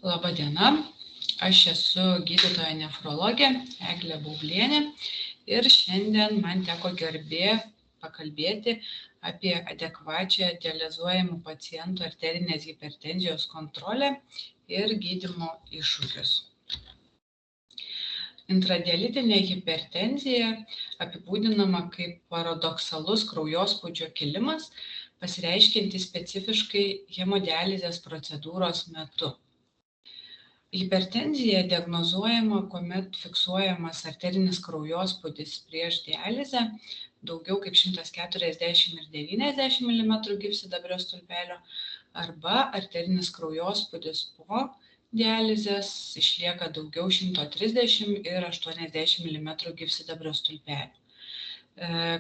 Labą diena, aš esu gydytoja nefrologė Eglė Baublienė ir šiandien man teko garbė pakalbėti apie adekvačią dializuojamų pacientų arterinės hipertenzijos kontrolę ir gydymo iššūkius. Intradialitinė hipertenzija apibūdinama kaip paradoksalus kraujospūdžio kilimas, pasireiškiantis specifiškai hemodializės procedūros metu. Hipertenzija diagnozuojama, kuomet fiksuojamas arterinis kraujospūdis prieš dializę daugiau kaip 140 ir 90 mm gyvsidabrio stulpelio arba arterinis kraujospūdis po dializės išlieka daugiau 130 ir 80 mm gyvsidabrio stulpelio.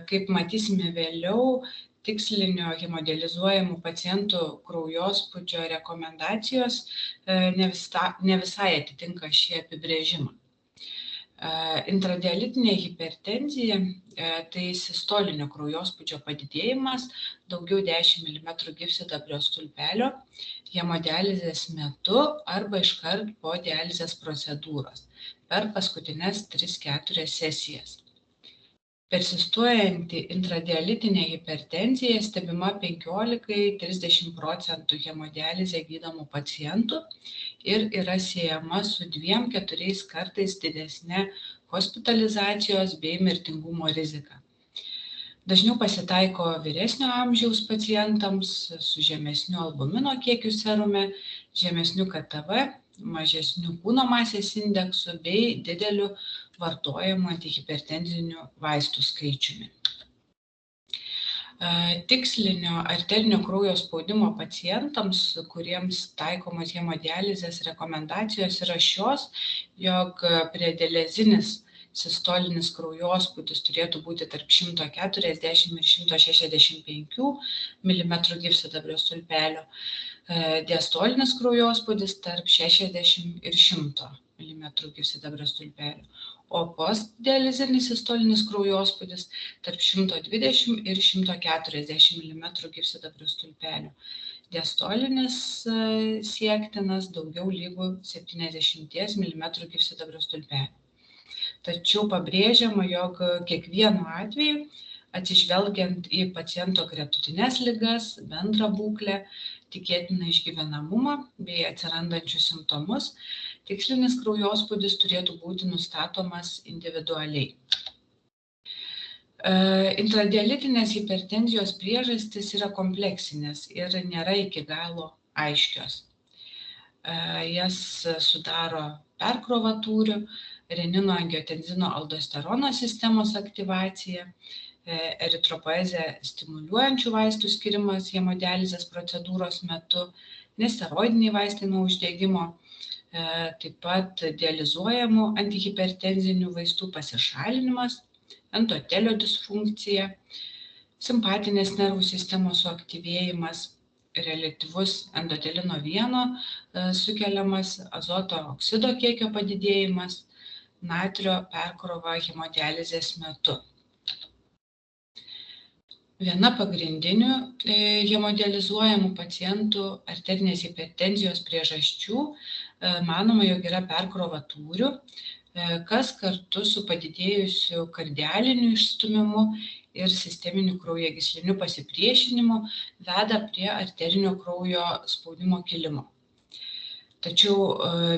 Kaip matysime vėliau, tikslinio hemodializuojamų pacientų kraujospūdžio rekomendacijos ne visai atitinka šį apibrėžimą. Intradialitinė hipertenzija tai sistolinio kraujospūdžio padidėjimas daugiau 10 mm gyvsidabrio stulpelio hemodializės metu arba iškart po dializės procedūros per paskutines 3-4 sesijas. Persistuojanti intradialitinė hipertenzija stebima 15–30% hemodializę gydomų pacientų ir yra siejama su 2–4 kartais didesne hospitalizacijos bei mirtingumo rizika. Dažniau pasitaiko vyresnio amžiaus pacientams su žemesniu albumino kiekiu serume, žemesniu KTV, mažesniu kūno masės indeksu bei dideliu vartojamų antihipertenzinių vaistų skaičiumi. Tikslinio arterinio kraujo spaudimo pacientams, kuriems taikomos hemodializės rekomendacijos yra šios, jog predializinis sistolinis kraujospūdis turėtų būti tarp 140 ir 165 mm gyvsidabrio stulpelio, diastolinis kraujospūdis tarp 60 ir 100 mm gyvsidabrio stulpelio, o postdializinis sistolinis kraujospūdis tarp 120 ir 140 mm gyvsidabrio stulpelio. Diastolinis siektinas daugiau lygu 70 mm gyvsidabrio stulpelio. Tačiau pabrėžiama, jog kiekvienu atveju, atsižvelgiant į paciento gretutines ligas, bendrą būklę, tikėtiną išgyvenamumą bei atsirandančius simptomus, tikslinis kraujospūdis turėtų būti nustatomas individualiai. Intradialitinės hipertenzijos priežastys yra kompleksinės ir nėra iki galo aiškios. Jas sudaro perkrova tūrių, renino angiotenzino aldosterono sistemos aktyvacija, eritropoezę stimuliuojančių vaistų skirimas hemodializės procedūros metu, nesteroidiniai vaistai nuo uždegimo, taip pat dializuojamų antihipertenzinių vaistų pasišalinimas, endotelio disfunkcija, simpatinės nervų sistemos suaktyvėjimas, reliatyvus endotelino 1 sukeliamas azoto oksido kiekio padidėjimas, natrio perkrova hemodializės metu. Viena pagrindinių hemodializuojamų pacientų arterinės hipertenzijos priežasčių manoma, jog yra perkrova tūrių, kas kartu su padidėjusiu kardialiniu išstūmimu ir sisteminiu kraujagysliniu pasipriešinimu veda prie arterinio kraujo spaudimo kilimo. Tačiau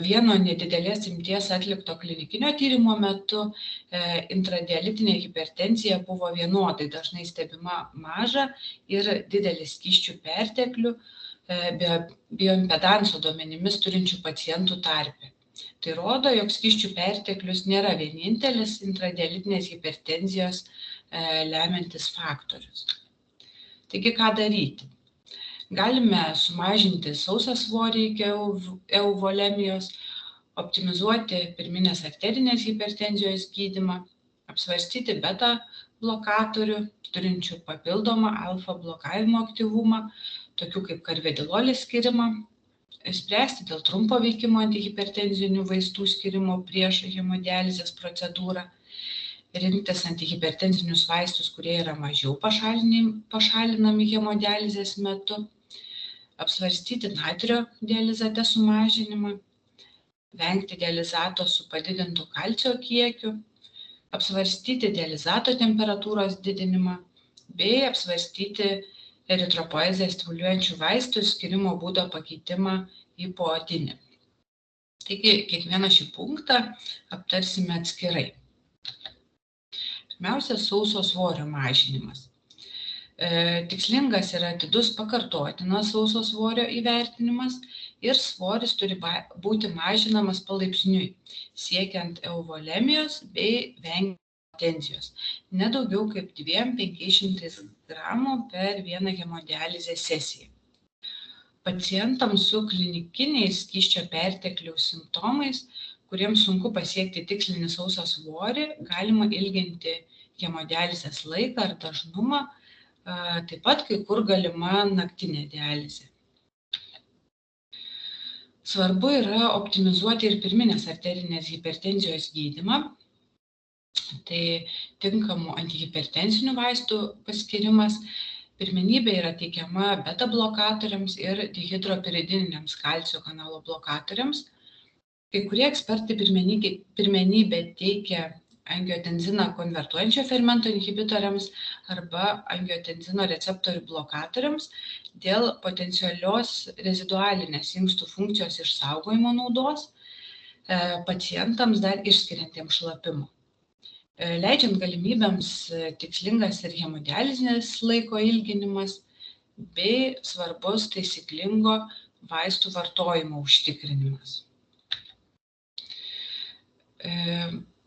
vieno nedidelės imties atlikto klinikinio tyrimo metu intradialitinė hipertenzija buvo vienodai dažnai stebima mažą ir didelį skysčių perteklių bioimpedanso duomenimis turinčių pacientų tarpe. Tai rodo, jog skysčių perteklius nėra vienintelis intradialitinės hipertenzijos lemiantis faktorius. Taigi, ką daryti? Galime sumažinti sausą svorį iki euvolemijos, optimizuoti pirminės arterinės hipertenzijos gydymą, apsvarstyti beta blokatorių, turinčių papildomą alfa blokavimo aktyvumą, tokių kaip karvedilolis skirimą, spręsti dėl trumpo veikimo antihipertenzinių vaistų skirimo prieš hemodializės procedūrą, rinktis antihipertenzinius vaistus, kurie yra mažiau pašalinami hemodializės metu, apsvarstyti natrio dializate sumažinimą, vengti dializato su padidintu kalcio kiekiu, apsvarstyti dializato temperatūros didinimą bei apsvarstyti eritropoeziją stimuliuojančių vaistų skyrimo būdo pakeitimą į poodinį. Taigi, kiekvieną šį punktą aptarsime atskirai. Pirmiausia, sauso svorio mažinimas. Tikslingas yra atidus pakartotinas sauso svorio įvertinimas ir svoris turi būti mažinamas palaipsniui, siekiant euvolemijos bei vengiant hipotenzijos, ne daugiau kaip 200–500 gramų per vieną hemodializės sesiją. Pacientams su klinikiniais skysčio pertekliaus simptomais, kuriems sunku pasiekti tikslinį sausą svorį, galima ilginti hemodializės laiką ar dažnumą, taip pat kai kur galima naktinė dializė. Svarbu yra optimizuoti ir pirminės arterinės hipertenzijos gydymą. Tai tinkamų antihipertenzinių vaistų paskirimas. Pirmenybė yra teikiama beta blokatoriams ir dihidropiridininiams kalcio kanalo blokatoriams. Kai kurie ekspertai pirmenybę teikia angiotenziną konvertuojančio fermento inhibitoriams arba angiotenzino receptorių blokatoriams dėl potencialios rezidualinės inkstų funkcijos išsaugojimo naudos pacientams dar išskiriantiems šlapimo. Leidžiant galimybėms tikslingas ir hemodializės laiko ilginimas bei svarbus taisyklingo vaistų vartojimo užtikrinimas.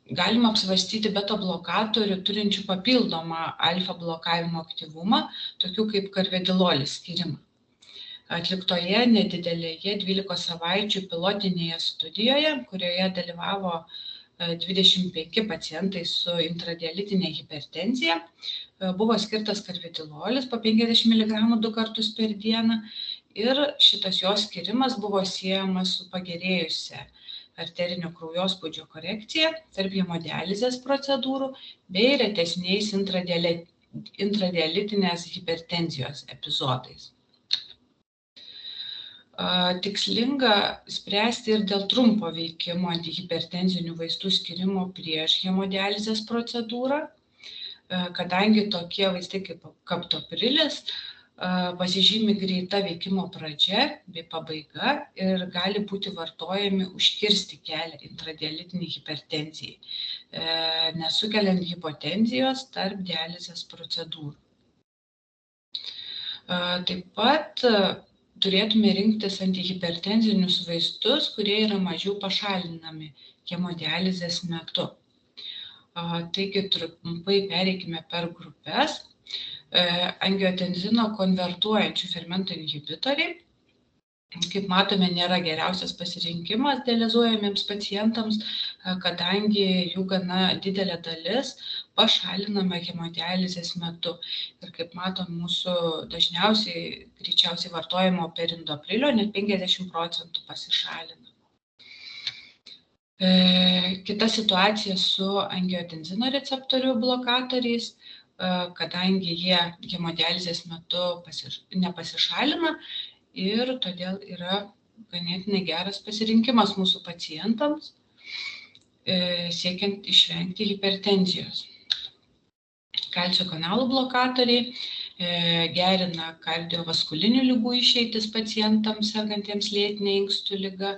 Galima apsvarstyti beta blokatorių turinčių papildomą alfa blokavimo aktyvumą, tokių kaip karvedilolis skyrimą. Atliktoje nedidelėje 12 savaičių pilotinėje studijoje, kurioje dalyvavo 25 pacientai su intradialitinė hipertenzija, buvo skirtas karvedilolis po 50 mg 2 kartus per dieną ir šitas jos skyrimas buvo siejamas su pagerėjusia arterinio kraujospūdžio korekcija tarp hemodializės procedūrų bei retesniais intradialitinės hipertenzijos epizodais. Tikslinga spręsti ir dėl trumpo veikimo antihipertenzinių vaistų skyrimo prieš hemodializės procedūrą, kadangi tokie vaistai kaip kaptoprilis pasižymi greita veikimo pradžia bei pabaiga ir gali būti vartojami užkirsti kelią intradialitiniai hipertenzijai, nesukeliant hipotenzijos tarp dializės procedūrų. Taip pat turėtume rinktis antihipertenzinius vaistus, kurie yra mažiau pašalinami hemodializės metu. Taigi trumpai pereikime per grupes. Angiotenzino konvertuojančių fermentų inhibitoriai, kaip matome, nėra geriausias pasirinkimas dializuojamiems pacientams, kadangi jų gana didelė dalis pašalinama hemodializės metu. Ir kaip matom, mūsų greičiausiai vartojimo perindoprilio net 50% pasišalina. Kita situacija su angiotenzino receptorių blokatoriais, kadangi jie hemodializės metu nepasišalina ir todėl yra ganėtinai geras pasirinkimas mūsų pacientams, siekiant išvengti hipertenzijos. Kalcio kanalų blokatoriai gerina kardiovaskulinių ligų išeitis pacientams sergantiems lėtine inkstų liga,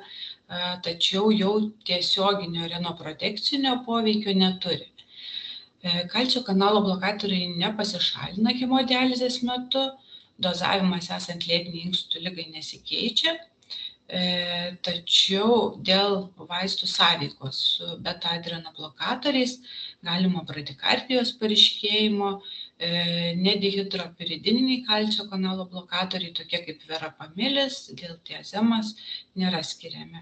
tačiau jau tiesioginio renoprotekcinio poveikio neturi. Kalcio kanalo blokatoriai nepasišalina hemodializės metu, dozavimas esant lėtiniai inkstų ligai nesikeičia, tačiau dėl vaistų sąveikos su beta-adrenoblokatoriais galima bradikardijos paryškėjimo, nedihidropiridininiai kalcio kanalo blokatoriai, tokie kaip verapamilis, diltiazemas, nėra skiriami.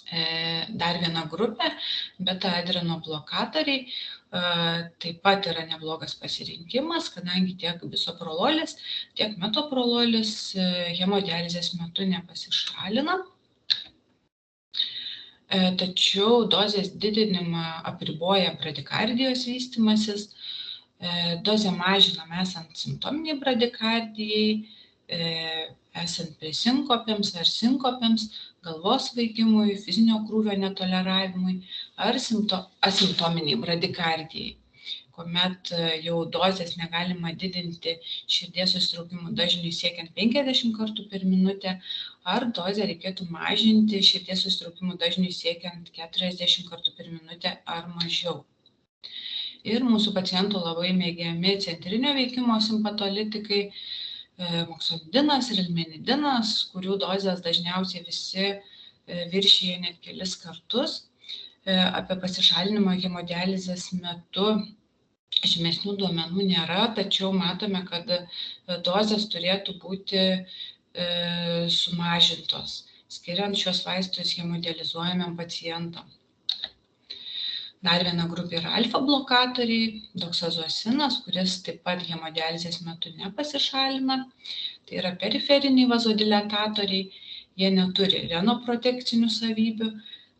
Dar viena grupė, beta-adrenoblokatoriai, taip pat yra neblogas pasirinkimas, kadangi tiek bisoprololis, tiek metoprololis hemodializės metu nepasišalina. Tačiau dozės didinimą apriboja bradikardijos vystymasis, dozę mažinam esant simptominiai bradikardijai, esant presinkopėms ar sinkopėms, galvos svaigimui, fizinio krūvio netoleravimui ar asimptominiai bradikardijai, kuomet jau dozės negalima didinti širdies susitraukimų dažniui siekiant 50 kartų per minutę, ar dozę reikėtų mažinti širdies susitraukimų dažniui siekiant 40 kartų per minutę ar mažiau. Ir mūsų pacientų labai mėgiami centrinio veikimo simpatolitikai, moksonidinas ir ilmenidinas, kurių dozės dažniausiai visi viršyje net kelis kartus. Apie pasišalinimą hemodializės metu žymesnių duomenų nėra, tačiau matome, kad dozės turėtų būti sumažintos, skiriant šios vaistus hemodializuojamiem pacientam. Dar viena grupė yra alfa blokatoriai, doksazozinas, kuris taip pat hemodializės metu nepasišalina. Tai yra periferiniai vazodilatatoriai, jie neturi renoprotekcinių savybių,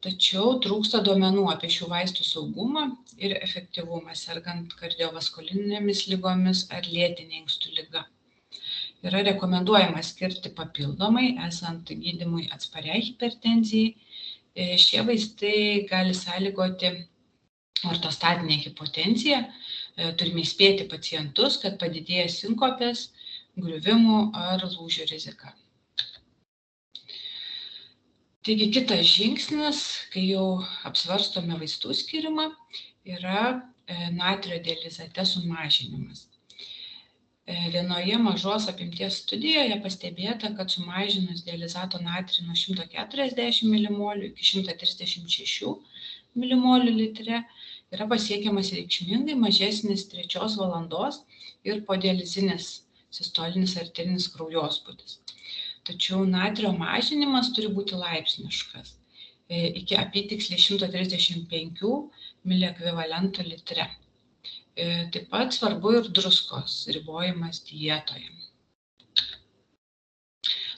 tačiau trūksta duomenų apie šių vaistų saugumą ir efektyvumą sergant kardiovaskulinėmis ligomis ar lėtinė inkstų liga. Yra rekomenduojama skirti papildomai, esant gydymui atspariai hipertenzijai. Šie vaistai gali sąlygoti ortostatinė hipotenzija. Turime įspėti pacientus, kad padidėja sinkopės, griuvimų ar lūžių rizika. Taigi kitas žingsnis, kai jau apsvarstome vaistų skyrimą, yra natrio dializate sumažinimas. Vienoje mažos apimties studijoje pastebėta, kad sumažinus dializato natrį nuo 140 mmol iki 136 mmol litre yra pasiekiamas reikšmingai mažesnis 3 valandos ir podializinis sistolinis arterinis kraujospūdis. Tačiau natrio mažinimas turi būti laipsniškas, iki apytiksliai 135 ml litre. Taip pat svarbu ir druskos ribojimas dietoje.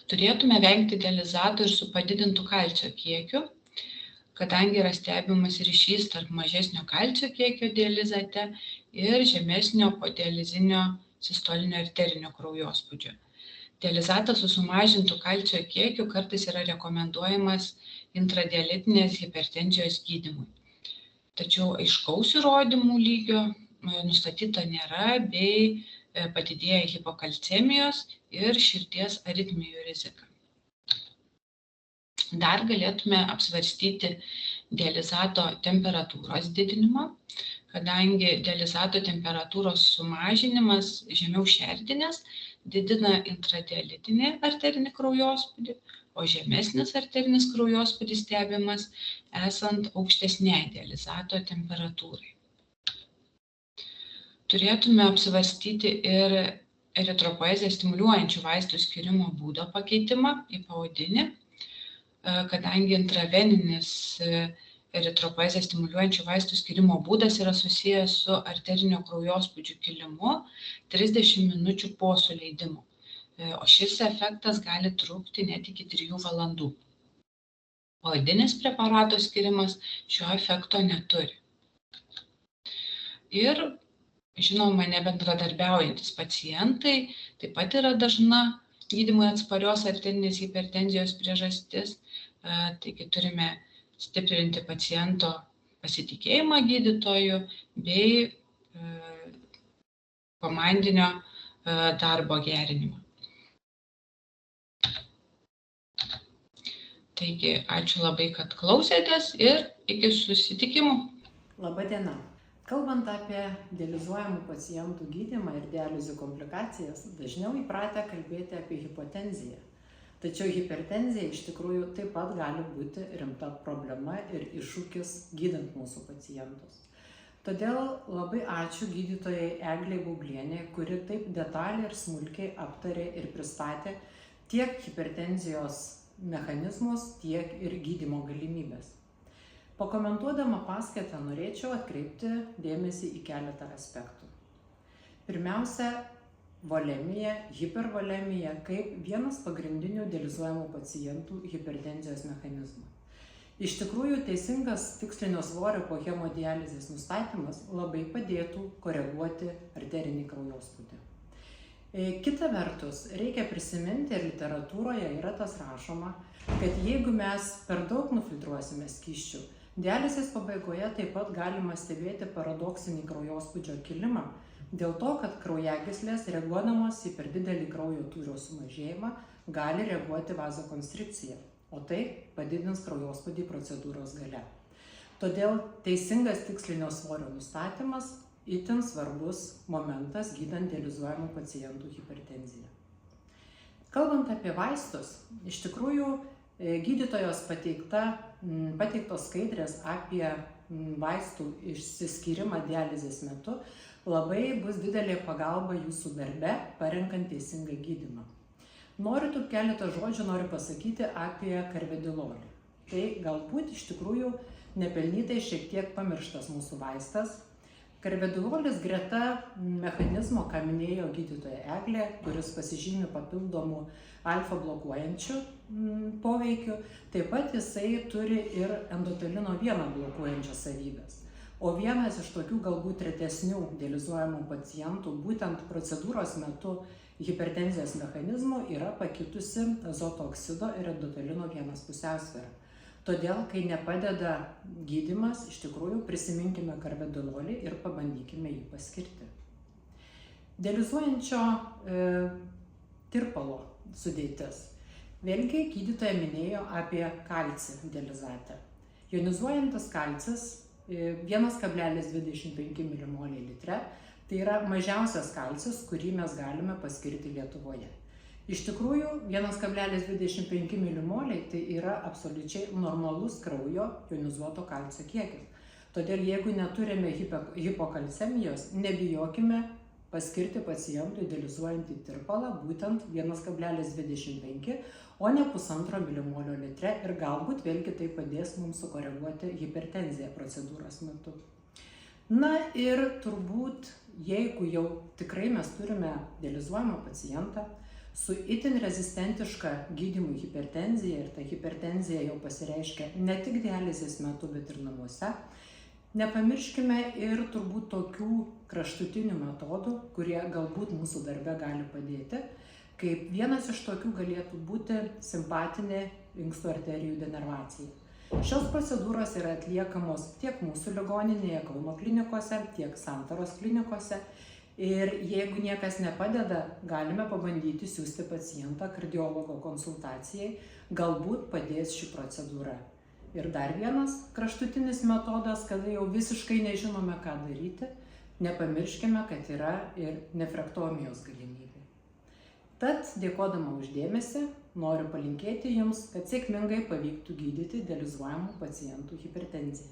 Turėtume vengti dializato ir su padidintu kalcio kiekiu, kadangi yra stebimas ryšys tarp mažesnio kalcio kiekio dializate ir žemesnio podializinio sistolinio arterinio kraujospūdžio. Dializatas su sumažintu kalcio kiekiu kartais yra rekomenduojamas intradialitinės hipertenzijos gydymui. Tačiau aiškaus įrodymų lygio nustatyta nėra, bei padidėja hipokalcemijos ir širdies aritmijų rizika. Dar galėtume apsvarstyti dializato temperatūros didinimą, kadangi dializato temperatūros sumažinimas žemiau šerdinės didina intradialitinį arterinį kraujospūdį, o žemesnis arterinis kraujospūdis stebimas esant aukštesniai dializato temperatūrai. Turėtume apsvarstyti ir eritropoeziją stimuliuojančių vaistų skyrimo būdo pakeitimą į poodinį, kadangi intraveninis eritropoeziją stimuliuojančių vaistų skyrimo būdas yra susijęs su arterinio kraujospūdžio kilimu 30 minučių po suleidimo, o šis efektas gali trukti net iki 3 valandų. Poodinis preparato skirimas šio efekto neturi. Ir žinoma, nebendradarbiaujantis pacientai taip pat yra dažna gydymui atsparios arterinės hipertenzijos priežastis. Taigi turime stiprinti paciento pasitikėjimą gydytoju bei komandinio darbo gerinimą. Taigi, ačiū labai, kad klausėtės ir iki susitikimų. Labą dieną. Kalbant apie dializuojamų pacientų gydymą ir dializių komplikacijas, dažniau įpratę kalbėti apie hipotenziją. Tačiau hipertenzija iš tikrųjų taip pat gali būti rimta problema ir iššūkis gydant mūsų pacientus. Todėl labai ačiū gydytojai Eglei Bublienei, kuri taip detaliai ir smulkiai aptarė ir pristatė tiek hipertenzijos mechanizmus, tiek ir gydymo galimybės. Pakomentuodama paskaitą norėčiau atkreipti dėmesį į keletą aspektų. Pirmiausia, volemija, hipervolemija kaip vienas pagrindinių dializuojamų pacientų hipertenzijos mechanizmų. Iš tikrųjų, teisingas tikslinio svorio po hemodializės nustatymas labai padėtų koreguoti arterinį kraujospūdį. Kita vertus, reikia prisiminti, ir literatūroje yra tas rašoma, kad jeigu mes per daug nufiltruosime skysčių, dializės pabaigoje taip pat galima stebėti paradoksinį kraujospūdžio kilimą, dėl to, kad kraujagyslės, reaguodamos į per didelį kraujo tūrio sumažėjimą, gali reaguoti vazokonstrikcija, o tai padidins kraujospūdį procedūros gale. Todėl teisingas tikslinio svorio nustatymas itin svarbus momentas gydant dializuojamų pacientų hipertenziją. Kalbant apie vaistus, iš tikrųjų gydytojos pateiktos skaidrės apie vaistų išsiskyrimą dializės metu labai bus didelė pagalba jūsų darbe, parenkant teisingą gydymą. Noriu keletą žodžių pasakyti apie karvedilolį. Tai galbūt iš tikrųjų nepelnytai šiek tiek pamirštas mūsų vaistas. Karvedilolis greta mechanizmo, ką minėjo gydytoja Eglė, kuris pasižymi papildomų alfa blokuojančių poveikių, taip pat jisai turi ir endotelino 1 blokuojančias savybės. O vienas iš tokių galbūt retesnių dializuojamų pacientų būtent procedūros metu hipertenzijos mechanizmų yra pakitusi azoto oksido ir endotelino 1 pusiausvyra. Todėl, kai nepadeda gydymas, iš tikrųjų prisiminkime karvedilolį ir pabandykime jį paskirti. Dializuojančio tirpalo sudėtis. Vėlgi gydytoja minėjo apie kalcį dializatę. Jonizuojantis kalcis 1,25 mmol litre, tai yra mažiausias kalcis, kurį mes galime paskirti Lietuvoje. Iš tikrųjų, 1,25 mmol tai yra absoliučiai normalus kraujo jonizuoto kalcio kiekis. Todėl, jeigu neturime hipokalcemijos, nebijokime paskirti pacientui dializuojantį tirpalą būtent 1,25, o ne 1,5 mmol litre ir galbūt vėlgi tai padės mums sukoreguoti hipertenziją procedūros metu. Na ir turbūt, jeigu jau tikrai mes turime dializuojamą pacientą su itin rezistentiška gydymui hipertenzija ir ta hipertenzija jau pasireiškia ne tik dializės metu, bet ir namuose, nepamirškime ir turbūt tokių kraštutinių metodų, kurie galbūt mūsų darbe gali padėti, kaip vienas iš tokių galėtų būti simpatinė inkstų arterijų denervacija. Šios procedūros yra atliekamos tiek mūsų ligoninėje, Kauno klinikose, tiek Santaros klinikose. Ir jeigu niekas nepadeda, galime pabandyti siųsti pacientą kardiologo konsultacijai, galbūt padės ši procedūra. Ir dar vienas kraštutinis metodas, kada jau visiškai nežinome, ką daryti, nepamirškime, kad yra ir nefrektomijos galimybė. Tad, dėkodama už dėmesį, noriu palinkėti Jums, kad sėkmingai pavyktų gydyti dializuojamų pacientų hipertenziją.